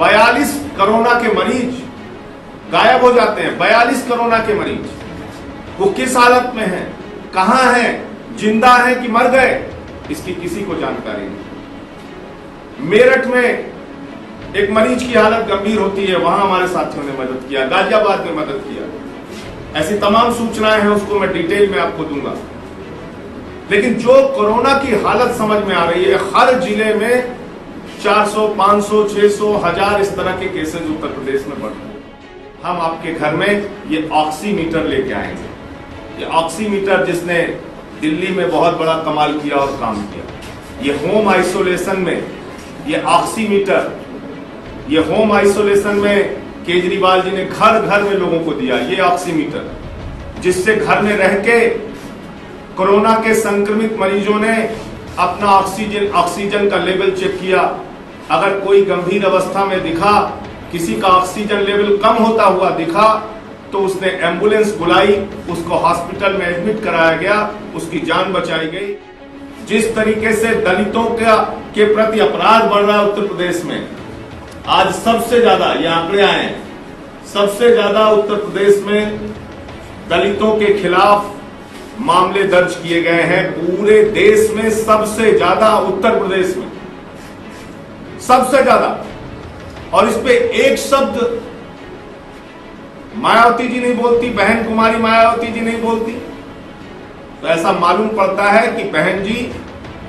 42 corona के मरीज गायब हो जाते हैं। 42 कोरोना के मरीज, वो किस हालत में हैं, कहां हैं, जिंदा हैं कि मर गए, इसकी किसी को जानकारी नहीं। मेरठ में एक मरीज की हालत गंभीर होती है, वहां हमारे साथियों ने मदद किया, गाजियाबाद में मदद किया। ऐसी तमाम सूचनाएं हैं, उसको मैं डिटेल में आपको दूंगा। लेकिन जो कोरोना की हालत समझ में आ रही है, हर जिले में 400, 500, 600, 1000 इस तरह के केसेस उत्तर प्रदेश में बढ़ रहे हैं। हम आपके घर में ये ऑक्सीमीटर लेके आएंगे। ये ऑक्सीमीटर जिसने दिल्ली में बहुत बड़ा कमाल किया और काम किया, ये होम आइसोलेशन में ये ऑक्सीमीटर, ये होम आइसोलेशन में केजरीवाल जी ने घर घर में लोगों को दिया ये ऑक्सीमीटर, जिससे घर में रह के कोरोना के संक्रमित मरीजों ने अपना ऑक्सीजन का लेवल चेक किया। अगर कोई गंभीर अवस्था में दिखा, किसी का ऑक्सीजन लेवल कम होता हुआ दिखा, तो उसने एम्बुलेंस बुलाई, उसको हॉस्पिटल में एडमिट कराया गया, उसकी जान बचाई गई। जिस तरीके से दलितों के प्रति अपराध बढ़ रहा है उत्तर प्रदेश में, आज सबसे ज्यादा, ये आंकड़े आए हैं, सबसे ज्यादा उत्तर प्रदेश में दलितों के खिलाफ मामले दर्ज किए गए हैं। पूरे देश में सबसे ज्यादा उत्तर प्रदेश में, सबसे ज्यादा। और इस पे एक शब्द मायावती जी नहीं बोलती, बहन कुमारी मायावती जी नहीं बोलती। तो ऐसा मालूम पड़ता है कि बहन जी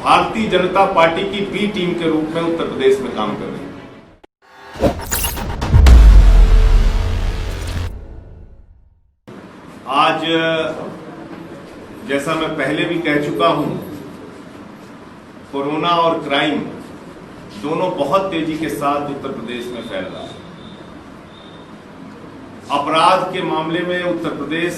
भारतीय जनता पार्टी की बी टीम के रूप में उत्तर प्रदेश में काम कर रही है। आज जैसा मैं पहले भी कह चुका हूं, कोरोना और क्राइम दोनों बहुत तेजी के साथ उत्तर प्रदेश में फैल रहा है। अपराध के मामले में उत्तर प्रदेश,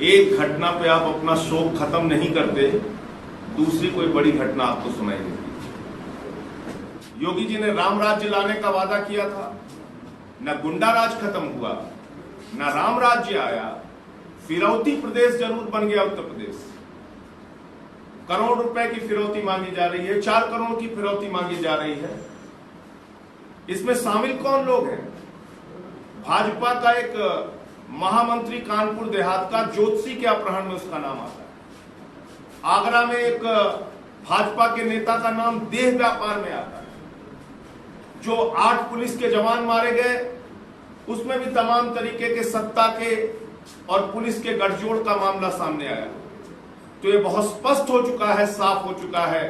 एक घटना पे आप अपना शोक खत्म नहीं करते, दूसरी कोई बड़ी घटना आपको सुनाई देती। योगी जी ने राम राज्य लाने का वादा किया था, न गुंडा राज खत्म हुआ, न राम राज्य आया, फिरौती प्रदेश जरूर बन गया उत्तर प्रदेश। करोड़ रुपए की फिरौती मांगी जा रही है, 4 करोड़ की फिरौती मांगी जा रही है। इसमें शामिल कौन लोग हैं? भाजपा का एक महामंत्री कानपुर देहात का, ज्योतिषी के अपहरण में उसका नाम आता है। आगरा में एक भाजपा के नेता का नाम देह व्यापार में आता है। जो 8 पुलिस के जवान मारे गए, उसमें भी तमाम तरीके के सत्ता के और पुलिस के गठजोड़ का मामला सामने आया। तो ये बहुत स्पष्ट हो चुका है, साफ हो चुका है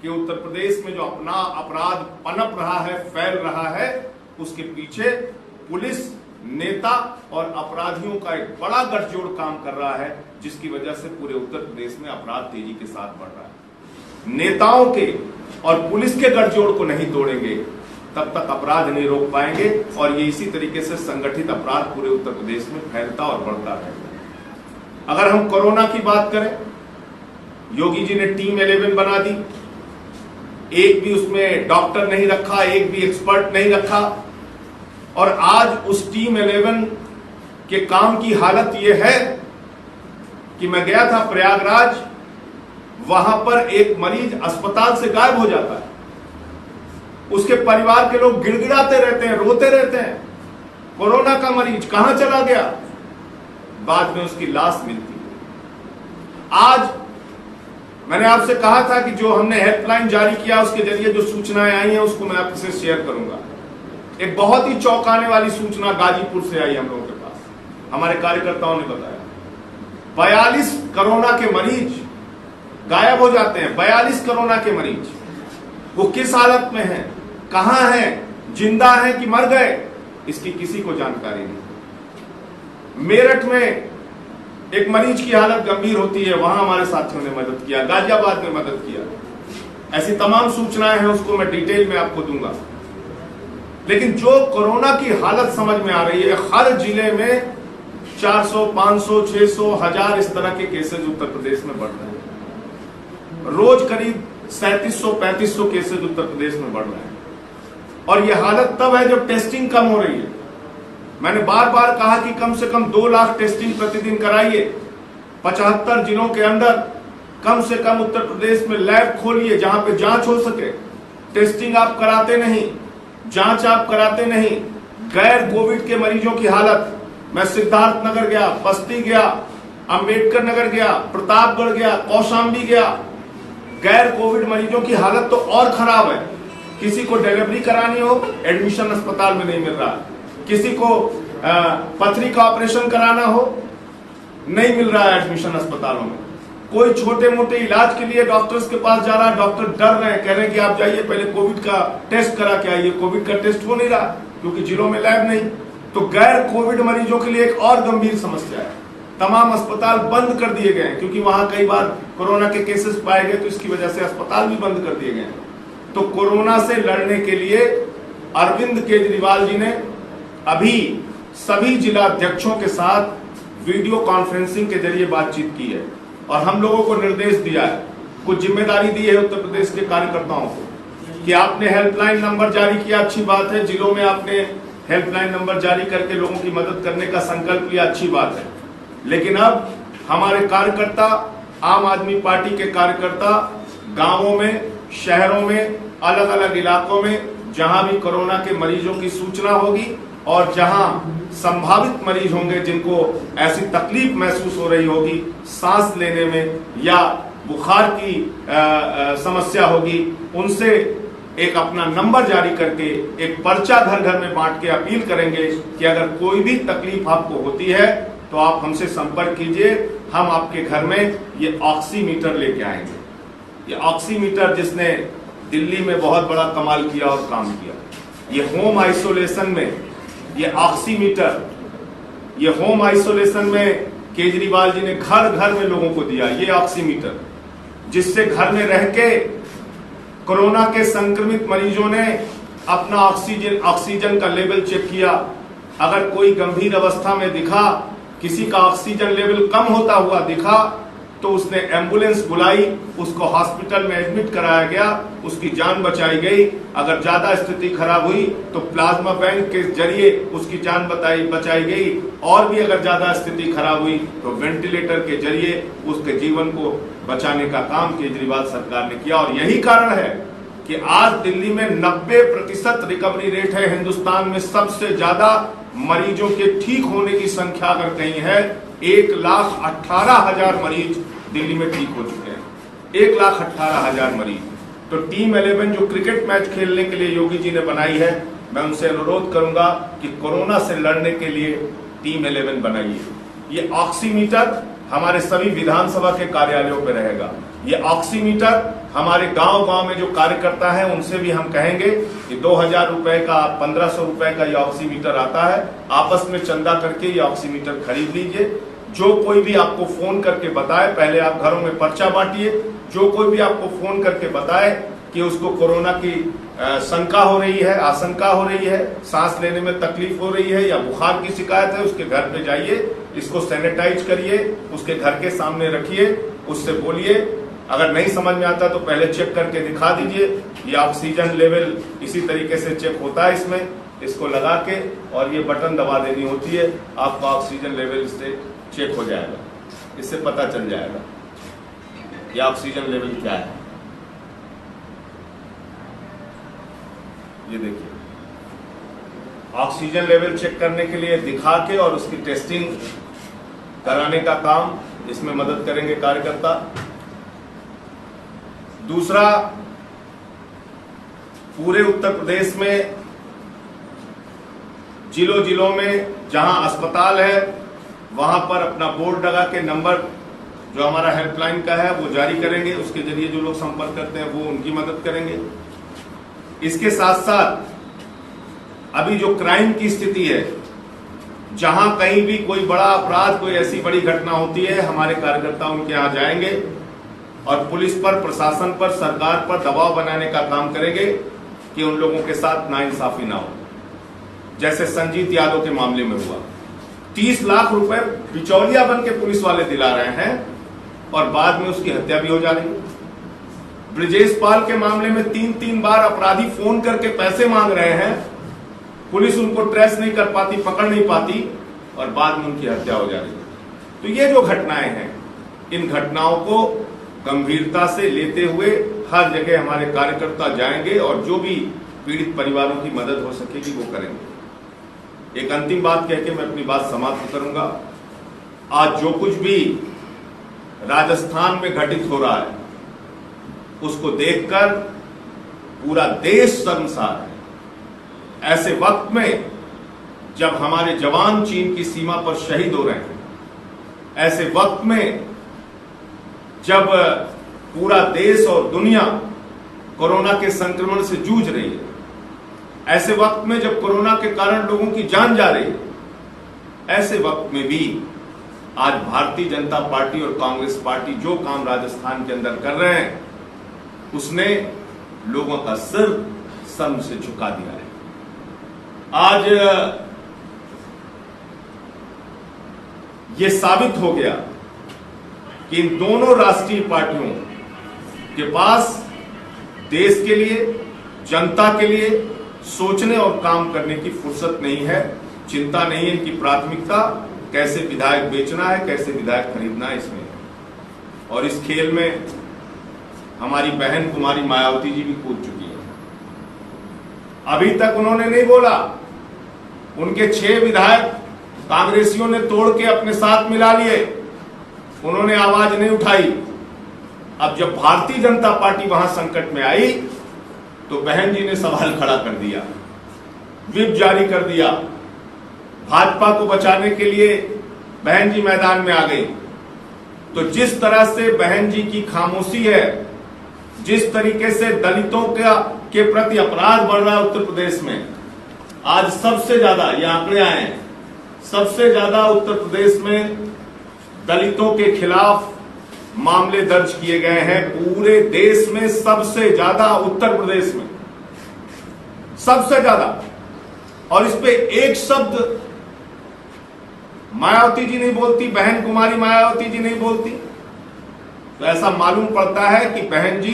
कि उत्तर प्रदेश में जो अपना अपराध पनप रहा है, फैल रहा है, उसके पीछे पुलिस, नेता और अपराधियों का एक बड़ा गठजोड़ काम कर रहा है, जिसकी वजह से पूरे उत्तर प्रदेश में अपराध तेजी के साथ बढ़ रहा है। नेताओं के और पुलिस के गठजोड़ को नहीं तोड़ेंगे, तब तक अपराध नहीं रोक पाएंगे, और ये इसी तरीके से संगठित अपराध पूरे उत्तर प्रदेश में फैलता और बढ़ता है। अगर हम कोरोना की बात करें, योगी जी ने टीम 11 बना दी, एक भी उसमें डॉक्टर नहीं रखा, एक भी एक्सपर्ट नहीं रखा। और आज उस टीम 11 के काम की हालत यह है कि मैं गया था प्रयागराज, वहां पर एक मरीज अस्पताल से गायब हो जाता है, उसके परिवार के लोग गिड़गिड़ाते रहते हैं, रोते रहते हैं, कोरोना का मरीज कहां चला गया। बाद में उसकी लाश मिलती है। आज मैंने आपसे कहा था कि जो हमने हेल्पलाइन जारी किया, उसके जरिए जो सूचनाएं आई हैं उसको मैं आपसे शेयर करूंगा। एक बहुत ही चौंकाने वाली सूचना गाजीपुर से आई हम लोगों के पास, हमारे कार्यकर्ताओं ने बताया। 42 कोरोना के मरीज गायब हो जाते हैं। 42 कोरोना के मरीज, वो किस हालत में हैं, कहां हैं, जिंदा हैं कि मर गए, इसकी किसी को जानकारी नहीं। मेरठ में एक मरीज की हालत गंभीर होती है, वहां हमारे साथियों ने मदद किया, गाजियाबाद में मदद किया। ऐसी तमाम सूचनाएं हैं, उसको मैं डिटेल में आपको दूंगा। लेकिन जो कोरोना की हालत समझ में आ रही है, हर जिले में 400, 500, 600, 1000 इस तरह के केसेस उत्तर प्रदेश में बढ़ रहे हैं। रोज करीब 3700, 3500 केसेस उत्तर प्रदेश में बढ़ रहे हैं। और यह हालत तब है जब टेस्टिंग कम हो रही है। मैंने बार बार कहा कि कम से कम 2 लाख टेस्टिंग प्रतिदिन कराइए। 75 जिलों के अंदर कम से कम उत्तर प्रदेश में लैब खोलिए जहां पे जांच हो सके। टेस्टिंग आप कराते नहीं, जांच आप कराते नहीं। गैर कोविड के मरीजों की हालत, मैं सिद्धार्थ नगर गया, बस्ती गया, अंबेडकर नगर गया, प्रतापगढ़ गया, कौशाम्बी गया, गैर कोविड मरीजों की हालत तो और खराब है। किसी को डिलीवरी करानी हो, एडमिशन अस्पताल में नहीं मिल रहा। किसी को पथरी का ऑपरेशन कराना हो, नहीं मिल रहा है एडमिशन अस्पतालों में। कोई छोटे मोटे इलाज के लिए डॉक्टर्स के पास जा रहा है, डॉक्टर डर रहे हैं, कह रहे हैं कि आप जाइए पहले कोविड का टेस्ट करा के आइए। कोविड का टेस्ट हो नहीं रहा क्योंकि जिलों में लैब नहीं। तो गैर कोविड मरीजों के लिए एक और गंभीर समस्या है। तमाम अस्पताल बंद कर दिए गए हैं क्योंकि वहां कई बार कोरोना के केसेस पाए गए, तो इसकी वजह से अस्पताल भी बंद कर दिए गए हैं। तो कोरोना से लड़ने के लिए अरविंद केजरीवाल जी ने अभी सभी जिला अध्यक्षों के साथ वीडियो कॉन्फ्रेंसिंग के जरिए बातचीत की है और हम लोगों को निर्देश दिया है, कुछ जिम्मेदारी दी है उत्तर प्रदेश के कार्यकर्ताओं को कि आपने हेल्पलाइन नंबर जारी किया, अच्छी बात है। जिलों में आपने हेल्पलाइन नंबर जारी करके लोगों की मदद करने का संकल्प लिया, अच्छी बात है। लेकिन अब हमारे कार्यकर्ता, आम आदमी पार्टी के कार्यकर्ता गांवों में, शहरों में, अलग अलग इलाकों में जहां भी कोरोना के मरीजों की सूचना होगी और जहां संभावित मरीज होंगे जिनको ऐसी तकलीफ महसूस हो रही होगी सांस लेने में या बुखार की समस्या होगी, उनसे एक अपना नंबर जारी करके एक पर्चा घर घर में बांट के अपील करेंगे कि अगर कोई भी तकलीफ आपको होती है तो आप हमसे संपर्क कीजिए, हम आपके घर में ये ऑक्सीमीटर लेके आएंगे। ये ऑक्सीमीटर जिसने दिल्ली में बहुत बड़ा कमाल किया और काम किया, ये होम आइसोलेशन में ये ऑक्सीमीटर, ये होम आइसोलेशन में केजरीवाल जी ने घर घर में लोगों को दिया ये ऑक्सीमीटर, जिससे घर में रह के कोरोना के संक्रमित मरीजों ने अपना ऑक्सीजन का लेवल चेक किया। अगर कोई गंभीर अवस्था में दिखा, किसी का ऑक्सीजन लेवल कम होता हुआ दिखा, तो उसने एम्बुलेंस बुलाई, उसको हॉस्पिटल में एडमिट कराया गया, उसकी जान बचाई गई। अगर ज्यादा स्थिति खराब हुई तो प्लाज्मा बैंक के जरिए उसकी जान बचाई गई, और भी अगर ज्यादा स्थिति खराब हुई तो वेंटिलेटर के जरिए उसके जीवन को बचाने का काम केजरीवाल सरकार ने किया। और यही कारण है कि आज दिल्ली में 90% रिकवरी रेट है। हिंदुस्तान में सबसे ज्यादा मरीजों के ठीक होने की संख्या अगर कहीं है, 1,18,000 मरीज दिल्ली में ठीक हो चुके हैं। 1,18,000 मरीज। तो टीम 11 जो क्रिकेट मैच खेलने के लिए योगी जी ने बनाई है, मैं उनसे अनुरोध करूंगा कि कोरोना से लड़ने के लिए टीम 11 बनाइए। ये ऑक्सीमीटर हमारे सभी विधानसभा के कार्यालयों पर रहेगा। ये ऑक्सीमीटर हमारे गांव गांव में जो कार्यकर्ता हैं उनसे भी हम कहेंगे कि 2,000 रुपए का, 1,500 रुपए का ये ऑक्सीमीटर आता है, आपस में चंदा करके ये ऑक्सीमीटर खरीद लीजिए। जो कोई भी आपको फोन करके बताए, पहले आप घरों में पर्चा बांटिए, जो कोई भी आपको फोन करके बताए कि उसको कोरोना की शंका हो रही है, आशंका हो रही है, सांस लेने में तकलीफ हो रही है या बुखार की शिकायत है, उसके घर पे जाइए, इसको सैनिटाइज करिए, उसके घर के सामने रखिए, उससे बोलिए। अगर नहीं समझ में आता तो पहले चेक करके दिखा दीजिए। ये ऑक्सीजन लेवल इसी तरीके से चेक होता है, इसमें इसको लगा के और ये बटन दबा देनी होती है, आपका ऑक्सीजन लेवल इससे चेक हो जाएगा, इससे पता चल जाएगा ये ऑक्सीजन लेवल क्या है। ये देखिए, ऑक्सीजन लेवल चेक करने के लिए दिखा के और उसकी टेस्टिंग कराने का काम इसमें मदद करेंगे कार्यकर्ता। दूसरा, पूरे उत्तर प्रदेश में जिलों में जहां अस्पताल है वहां पर अपना बोर्ड लगा के नंबर जो हमारा हेल्पलाइन का है वो जारी करेंगे। उसके जरिए जो लोग संपर्क करते हैं वो उनकी मदद करेंगे। इसके साथ साथ अभी जो क्राइम की स्थिति है, जहां कहीं भी कोई बड़ा अपराध, कोई ऐसी बड़ी घटना होती है, हमारे कार्यकर्ता उनके यहां जाएंगे और पुलिस पर, प्रशासन पर, सरकार पर दबाव बनाने का काम करेंगे कि उन लोगों के साथ नाइंसाफी ना हो। जैसे संजीत यादव के मामले में हुआ, 30 लाख रुपए बिचौलिया बन के पुलिस वाले दिला रहे हैं और बाद में उसकी हत्या भी हो जा रही है। ब्रिजेश पाल के मामले में 3-3 बार अपराधी फोन करके पैसे मांग रहे हैं, पुलिस उनको ट्रेस नहीं कर पाती, पकड़ नहीं पाती और बाद में उनकी हत्या हो जा रही है। तो ये जो घटनाएं हैं, इन घटनाओं को गंभीरता से लेते हुए हर जगह हमारे कार्यकर्ता जाएंगे और जो भी पीड़ित परिवारों की मदद हो सकेगी वो करेंगे। एक अंतिम बात कह के मैं अपनी बात समाप्त करूंगा। आज जो कुछ भी राजस्थान में घटित हो रहा है उसको देखकर पूरा देश शर्मसार है। ऐसे वक्त में जब हमारे जवान चीन की सीमा पर शहीद हो रहे हैं, ऐसे वक्त में जब पूरा देश और दुनिया कोरोना के संक्रमण से जूझ रही है, ऐसे वक्त में जब कोरोना के कारण लोगों की जान जा रही है, ऐसे वक्त में भी आज भारतीय जनता पार्टी और कांग्रेस पार्टी जो काम राजस्थान के अंदर कर रहे हैं उसने लोगों का सिर शर्म से झुका दिया है। आज ये साबित हो गया कि इन दोनों राष्ट्रीय पार्टियों के पास देश के लिए, जनता के लिए सोचने और काम करने की फुर्सत नहीं है, चिंता नहीं है। इनकी प्राथमिकता कैसे विधायक बेचना है, कैसे विधायक खरीदना है, इसमें है। और इस खेल में हमारी बहन कुमारी मायावती जी भी कूद चुकी है। अभी तक उन्होंने नहीं बोला, उनके 6 विधायक कांग्रेसियों ने तोड़ के अपने साथ मिला लिए, उन्होंने आवाज नहीं उठाई। अब जब भारतीय जनता पार्टी वहां संकट में आई तो बहन जी ने सवाल खड़ा कर दिया, व्हिप जारी कर दिया। भाजपा को बचाने के लिए बहन जी मैदान में आ गई। तो जिस तरह से बहन जी की खामोशी है, जिस तरीके से दलितों के प्रति अपराध बढ़ रहा है उत्तर प्रदेश में, आज सबसे ज्यादा ये आंकड़े आए हैं, सबसे ज्यादा उत्तर प्रदेश में दलितों के खिलाफ मामले दर्ज किए गए हैं। पूरे देश में सबसे ज्यादा उत्तर प्रदेश में सबसे ज्यादा। और इस पे एक शब्द मायावती जी नहीं बोलती, बहन कुमारी मायावती जी नहीं बोलती। तो ऐसा मालूम पड़ता है कि बहन जी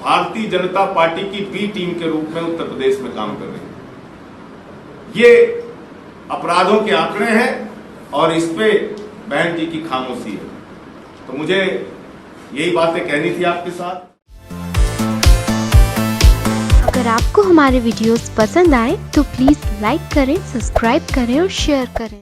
भारतीय जनता पार्टी की बी टीम के रूप में उत्तर प्रदेश में काम कर रही है। ये अपराधों के आंकड़े हैं और इस पे बहन जी की खामोशी है। तो मुझे यही बातें कहनी थी आपके साथ। अगर आपको हमारे वीडियोस पसंद आए तो प्लीज लाइक करें, सब्सक्राइब करें और शेयर करें।